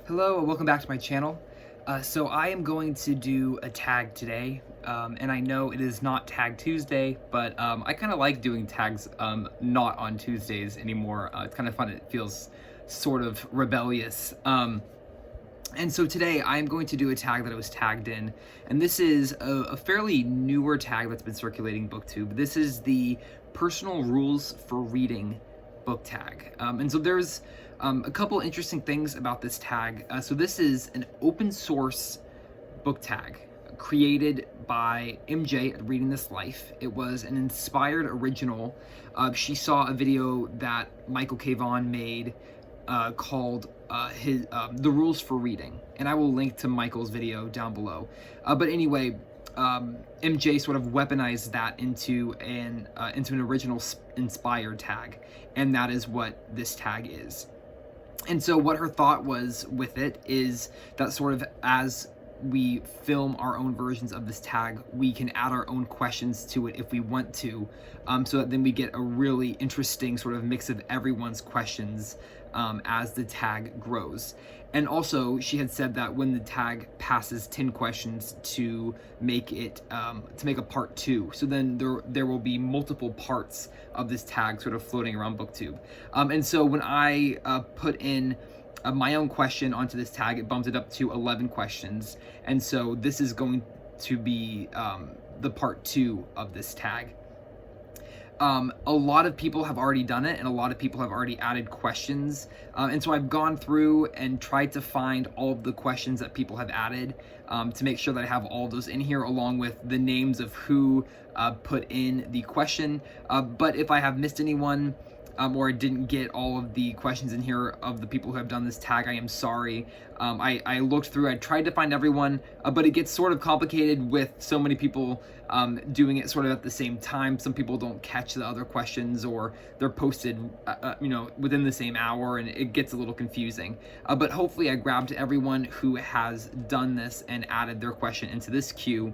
Hello, and welcome back to my channel. So I am going to do a tag today, and I know it is not Tag Tuesday, but I kind of like doing tags not on Tuesdays anymore. It's kind of fun. It feels sort of rebellious. And so today I'm going to do a tag that I was tagged in, and this is a fairly newer tag that's been circulating BookTube. This is the Personal Rules for Reading book tag. And so there's a couple interesting things about this tag. So this is an open source book tag created by MJ at Reading This Life. It was an inspired original. She saw a video that Michael K. Vaughan made called The Rules for Reading, and I will link to Michael's video down below. But anyway, MJ sort of weaponized that into an original inspired tag, and that is what this tag is. And so what her thought was with it is that sort of as we film our own versions of this tag, we can add our own questions to it if we want to, so that then we get a really interesting sort of mix of everyone's questions as the tag grows. And also, she had said that when the tag passes 10 questions to make it to make a part 2, so then there will be multiple parts of this tag sort of floating around BookTube. And so when I put in my own question onto this tag, it bumped it up to 11 questions, and so this is going to be the part 2 of this tag. A lot of people have already done it, and a lot of people have already added questions, and so I've gone through and tried to find all of the questions that people have added to make sure that I have all those in here, along with the names of who put in the question. But if I have missed anyone, or I didn't get all of the questions in here of the people who have done this tag, I am sorry. I looked through, I tried to find everyone, but it gets sort of complicated with so many people doing it sort of at the same time. Some people don't catch the other questions, or they're posted within the same hour, and it gets a little confusing. But hopefully I grabbed everyone who has done this and added their question into this queue.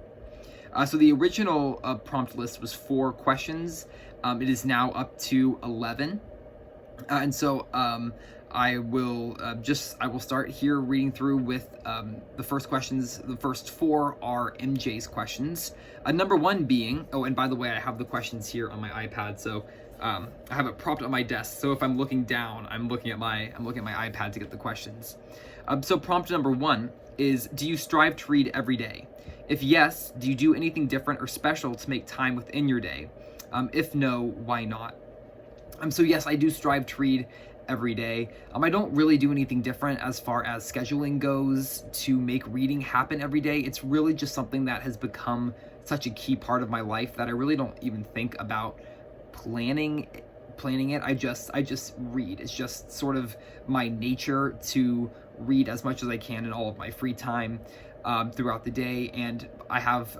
So the original prompt list was 4 questions. It is now up to 11. And so I will start here reading through with the first questions. The first 4 are MJ's questions. Number 1 being, oh, and by the way, I have the questions here on my iPad, so I have it propped on my desk. So if I'm looking down, I'm looking at my iPad to get the questions. So prompt number 1 is: do you strive to read every day? If yes, do you do anything different or special to make time within your day? If no, why not? So yes, I do strive to read every day. I don't really do anything different as far as scheduling goes to make reading happen every day. It's really just something that has become such a key part of my life that I really don't even think about planning it. I just read. It's just sort of my nature to read as much as I can in all of my free time throughout the day, and I have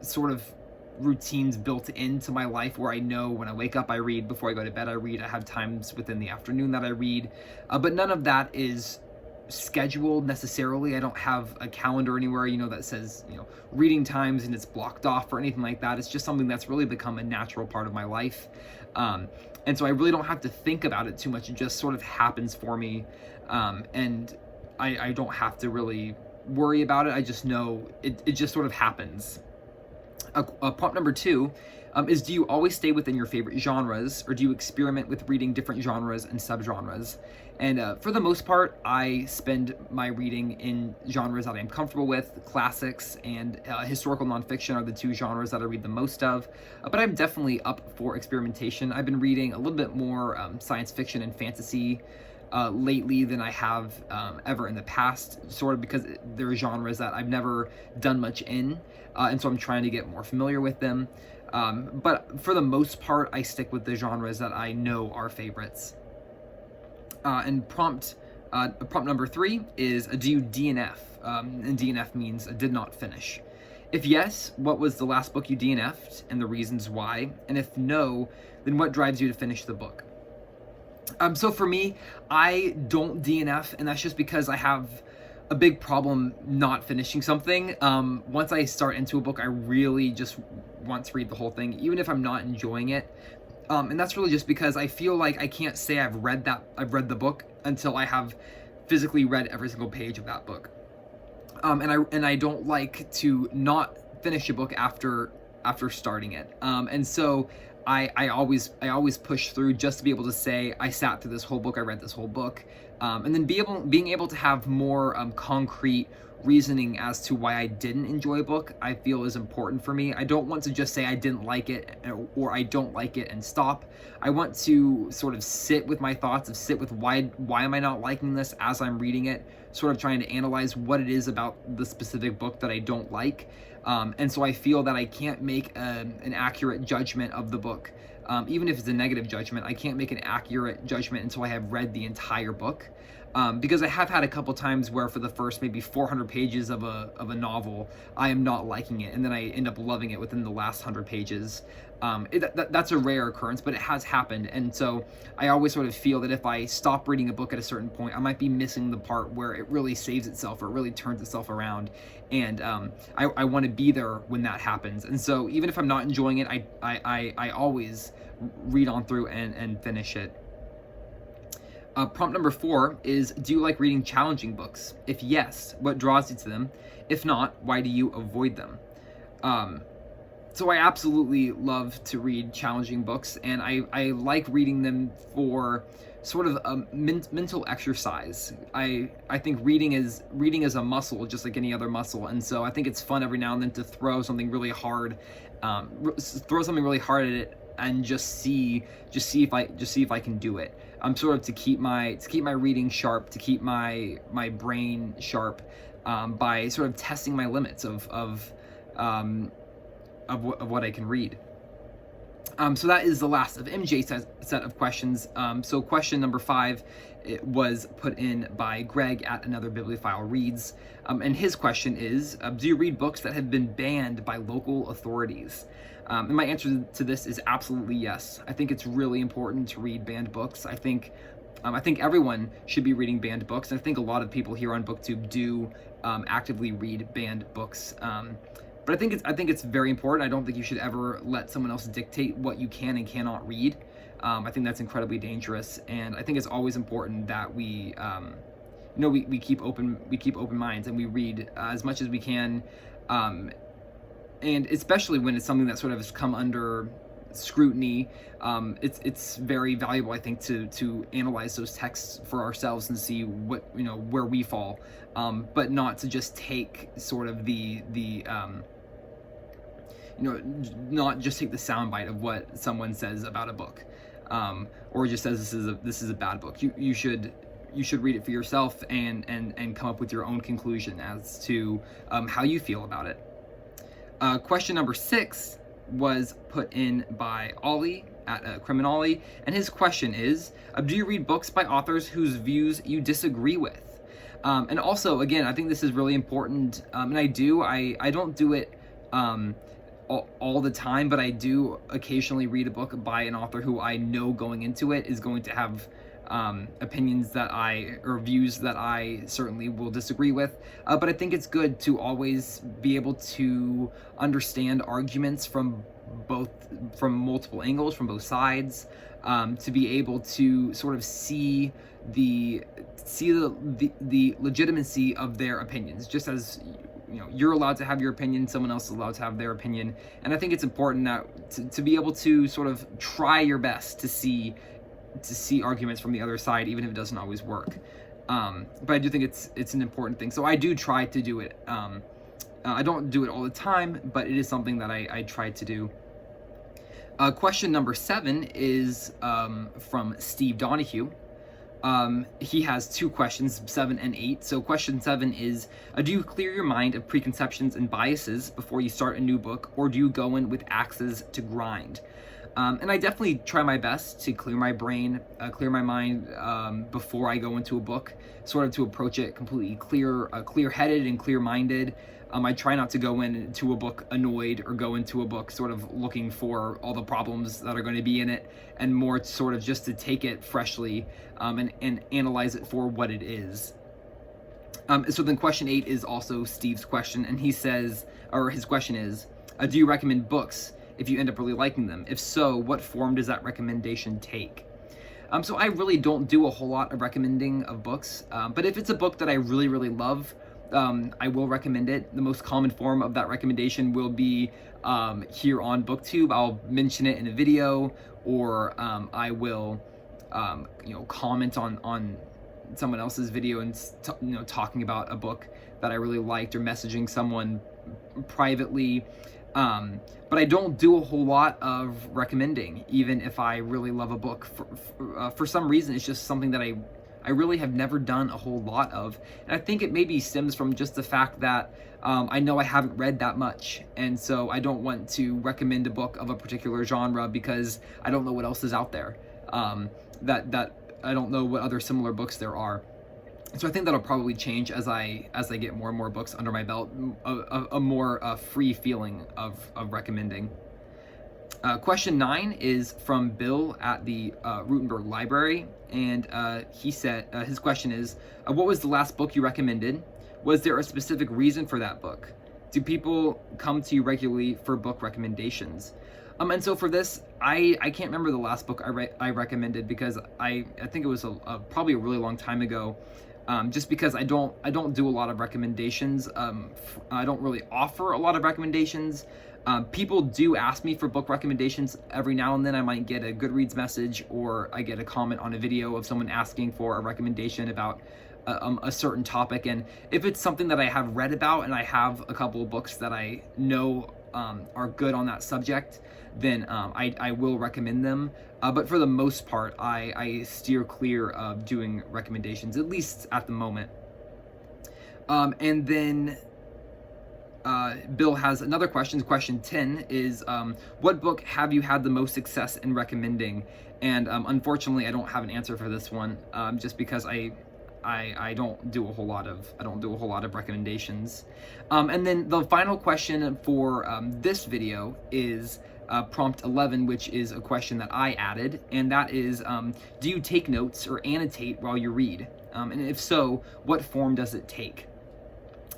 sort of routines built into my life where I know when I wake up I read, before I go to bed I read, I have times within the afternoon that I read, but none of that is scheduled necessarily. I don't have a calendar anywhere, that says, reading times and it's blocked off or anything like that. It's just something that's really become a natural part of my life. And so I really don't have to think about it too much. It just sort of happens for me. And I don't have to really worry about it. I just know it just sort of happens. Prompt number 2 is: do you always stay within your favorite genres, or do you experiment with reading different genres and subgenres? And for the most part, I spend my reading in genres that I'm comfortable with. Classics and historical nonfiction are the 2 genres that I read the most of, but I'm definitely up for experimentation. I've been reading a little bit more science fiction and fantasy lately than I have ever in the past, sort of because there are genres that I've never done much in, and so I'm trying to get more familiar with them. But for the most part, I stick with the genres that I know are favorites. And prompt number 3 is: do you DNF? And DNF means did not finish. If yes, what was the last book you DNF'd and the reasons why? And if no, then what drives you to finish the book? So for me, I don't DNF, and that's just because I have a big problem not finishing something. Once I start into a book, I really just want to read the whole thing, even if I'm not enjoying it. And that's really just because I feel like I can't say I've read the book until I have physically read every single page of that book. And I don't like to not finish a book after starting it. And so I always push through just to be able to say I sat through this whole book, I read this whole book, and then being able to have more concrete reasoning as to why I didn't enjoy a book, I feel is important for me. I don't want to just say I didn't like it or I don't like it and stop. I want to sort of sit with my thoughts, sit with why am I not liking this as I'm reading it, sort of trying to analyze what it is about the specific book that I don't like. And so I feel that I can't make an accurate judgment of the book. Even if it's a negative judgment, I can't make an accurate judgment until I have read the entire book. Because I have had a couple times where for the first maybe 400 pages of a novel, I am not liking it, and then I end up loving it within the last 100 pages. That's a rare occurrence, but it has happened. And so I always sort of feel that if I stop reading a book at a certain point, I might be missing the part where it really saves itself or it really turns itself around. And I want to be there when that happens. And so even if I'm not enjoying it, I always read on through and finish it. Prompt number 4 is, do you like reading challenging books? If yes, what draws you to them? If not, why do you avoid them? So I absolutely love to read challenging books, and I like reading them for sort of a mental exercise. I think reading is a muscle, just like any other muscle, and so I think it's fun every now and then to throw something really hard, at it and just see if I can do it. Sort of to keep my reading sharp, to keep my brain sharp, by sort of testing my limits of what I can read. So that is the last of MJ's set of questions. So question number 5, it was put in by Greg at Another Bibliophile Reads, and his question is, do you read books that have been banned by local authorities? And my answer to this is absolutely yes. I think it's really important to read banned books. I think everyone should be reading banned books, and I think a lot of people here on BookTube do actively read banned books. But I think it's very important. I don't think you should ever let someone else dictate what you can and cannot read. I think that's incredibly dangerous, and I think it's always important that we keep open minds and we read as much as we can. And especially when it's something that sort of has come under scrutiny, it's very valuable, I think, to analyze those texts for ourselves and see what, where we fall, but not to just take sort of not just take the soundbite of what someone says about a book, or just says this is a bad book. You should read it for yourself and come up with your own conclusion as to how you feel about it. Question number 6 was put in by Ollie at CriminOlly, and his question is, do you read books by authors whose views you disagree with? And also, again, I think this is really important, and I don't do it all the time, but I do occasionally read a book by an author who I know going into it is going to have opinions or views that I certainly will disagree with, but I think it's good to always be able to understand arguments from multiple angles, from both sides, to be able to sort of see the legitimacy of their opinions, just as you're allowed to have your opinion, someone else is allowed to have their opinion. And I think it's important that to be able to sort of try your best to see arguments from the other side, even if it doesn't always work. But I do think it's an important thing. So I do try to do it. I don't do it all the time, but it is something that I try to do. Question number 7 is from Steve Donahue. He has 2 questions, 7 and 8. So question 7 is, do you clear your mind of preconceptions and biases before you start a new book, or do you go in with axes to grind? And I definitely try my best to clear my brain, clear my mind before I go into a book, sort of to approach it completely clear-headed and clear-minded. I try not to go into a book annoyed or go into a book sort of looking for all the problems that are going to be in it, and more sort of just to take it freshly and analyze it for what it is. So then question 8 is also Steve's question, and he says, or his question is, do you recommend books if you end up really liking them? If so, what form does that recommendation take? So I really don't do a whole lot of recommending of books, but if it's a book that I really, really love, I will recommend it. The most common form of that recommendation will be here on BookTube. I'll mention it in a video, or I will, comment on someone else's video and talking about a book that I really liked, or messaging someone privately. But I don't do a whole lot of recommending, even if I really love a book. For some reason, it's just something that I really have never done a whole lot of. And I think it maybe stems from just the fact that I know I haven't read that much. And so I don't want to recommend a book of a particular genre because I don't know what else is out there. That I don't know what other similar books there are. So I think that'll probably change as I get more and more books under my belt, a more free feeling of recommending. Question 9 is from Bill at the Rutenberg Library, and he said his question is, what was the last book you recommended? Was there a specific reason for that book? Do people come to you regularly for book recommendations? And so for this, I can't remember the last book I recommended, because I think it was probably a really long time ago. Just because I don't do a lot of recommendations. I don't really offer a lot of recommendations. People do ask me for book recommendations every now and then. I might get a Goodreads message, or I get a comment on a video of someone asking for a recommendation about a certain topic. And if it's something that I have read about and I have a couple of books that I know are good on that subject, then I will recommend them. But for the most part, I steer clear of doing recommendations, at least at the moment. And then Bill has another question. Question 10 is, what book have you had the most success in recommending? And unfortunately, I don't have an answer for this one, just because I don't do a whole lot of recommendations. And then the final question for this video is prompt 11, which is a question that I added, and that is, do you take notes or annotate while you read? And if so, what form does it take?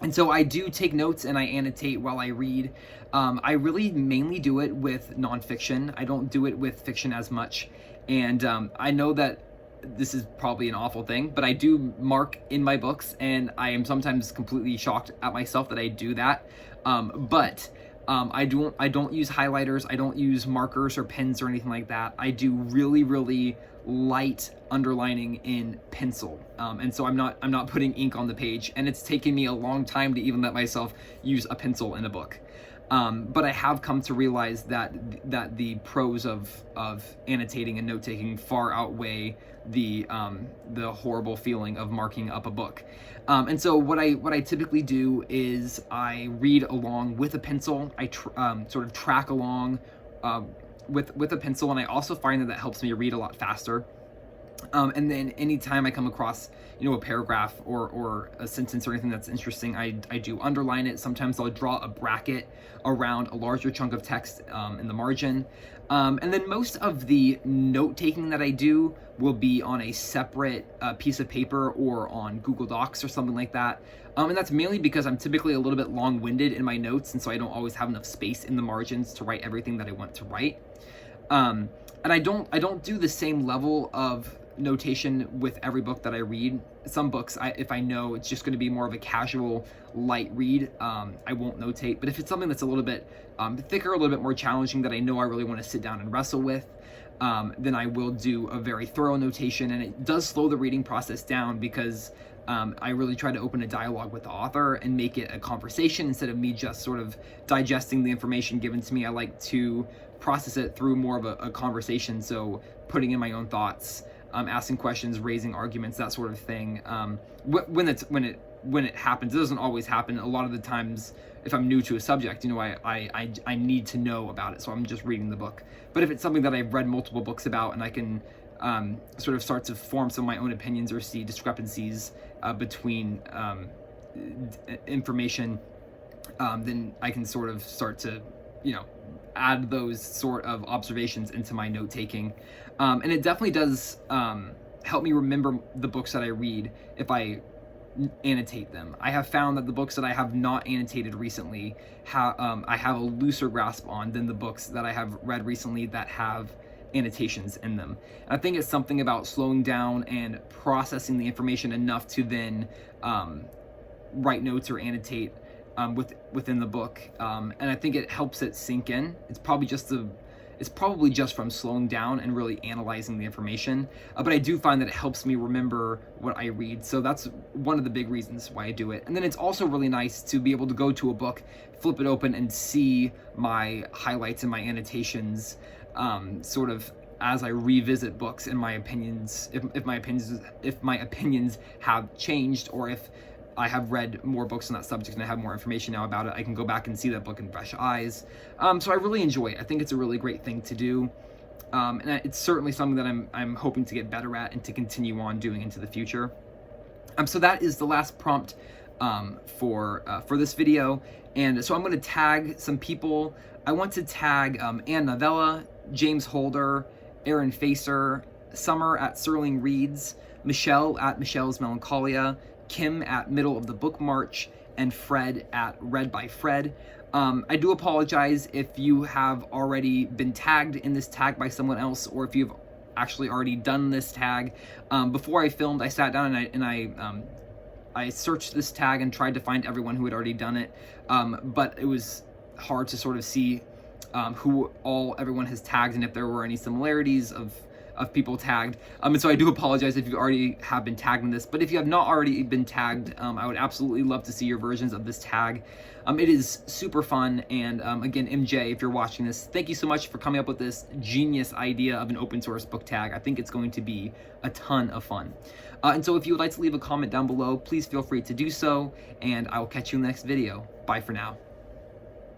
And so I do take notes and I annotate while I read. I really mainly do it with nonfiction. I don't do it with fiction as much. And I know that this is probably an awful thing, but I do mark in my books, and I am sometimes completely shocked at myself that I do that. But I don't use highlighters. I don't use markers or pens or anything like that. I do really, really light underlining in pencil. And so I'm not putting ink on the page, and it's taken me a long time to even let myself use a pencil in a book. But I have come to realize that the pros of annotating and note-taking far outweigh the horrible feeling of marking up a book. And so what I typically do is I read along with a pencil. I sort of track along with a pencil, and I also find that helps me read a lot faster. And then anytime I come across, a paragraph or a sentence or anything that's interesting, I do underline it. Sometimes I'll draw a bracket around a larger chunk of text in the margin. And then most of the note-taking that I do will be on a separate piece of paper or on Google Docs or something like that. And that's mainly because I'm typically a little bit long-winded in my notes, and so I don't always have enough space in the margins to write everything that I want to write. And I don't do the same level of notation with every book that I read. Some books, if I know it's just going to be more of a casual, light read, I won't notate. But if it's something that's a little bit thicker, a little bit more challenging, that I know I really want to sit down and wrestle with, then I will do a very thorough notation. And it does slow the reading process down, because I really try to open a dialogue with the author and make it a conversation instead of me just sort of digesting the information given to me. I like to process it through more of a conversation, so putting in my own thoughts, asking questions, raising arguments, that sort of thing. When it happens, it doesn't always happen. A lot of the times, if I'm new to a subject, I need to know about it, so I'm just reading the book. But if it's something that I've read multiple books about, and I can sort of start to form some of my own opinions or see discrepancies between information, then I can sort of start to, add those sort of observations into my note-taking. And it definitely does help me remember the books that I read if I annotate them. I have found that the books that I have not annotated recently, I have a looser grasp on than the books that I have read recently that have annotations in them. And I think it's something about slowing down and processing the information enough to then write notes or annotate within the book, and I think it helps it sink in. It's probably just from slowing down and really analyzing the information, but I do find that it helps me remember what I read. So that's one of the big reasons why I do it. And then it's also really nice to be able to go to a book, flip it open, and see my highlights and my annotations, sort of as I revisit books and my opinions, if my opinions have changed, or if I have read more books on that subject and I have more information now about it, I can go back and see that book in fresh eyes. So I really enjoy it. I think it's a really great thing to do. And it's certainly something that I'm hoping to get better at and to continue on doing into the future. So that is the last prompt for this video. And so I'm going to tag some people. I want to tag Ann Novella, James Holder, Aaron Facer, Summer at Serling Reads, Michelle at Michelle's Melancholia, Kim at Middle of the Book March, and Fred at Read by Fred. I do apologize if you have already been tagged in this tag by someone else, or if you've actually already done this tag. Before I filmed, I sat down and I searched this tag and tried to find everyone who had already done it, but it was hard to sort of see who everyone has tagged and if there were any similarities of people tagged. And so I do apologize if you already have been tagged in this, but if you have not already been tagged, I would absolutely love to see your versions of this tag. It is super fun, and again, MJ, if you're watching this, thank you so much for coming up with this genius idea of an open source book tag. I think it's going to be a ton of fun. And so if you would like to leave a comment down below, please feel free to do so, and I will catch you in the next video. Bye for now.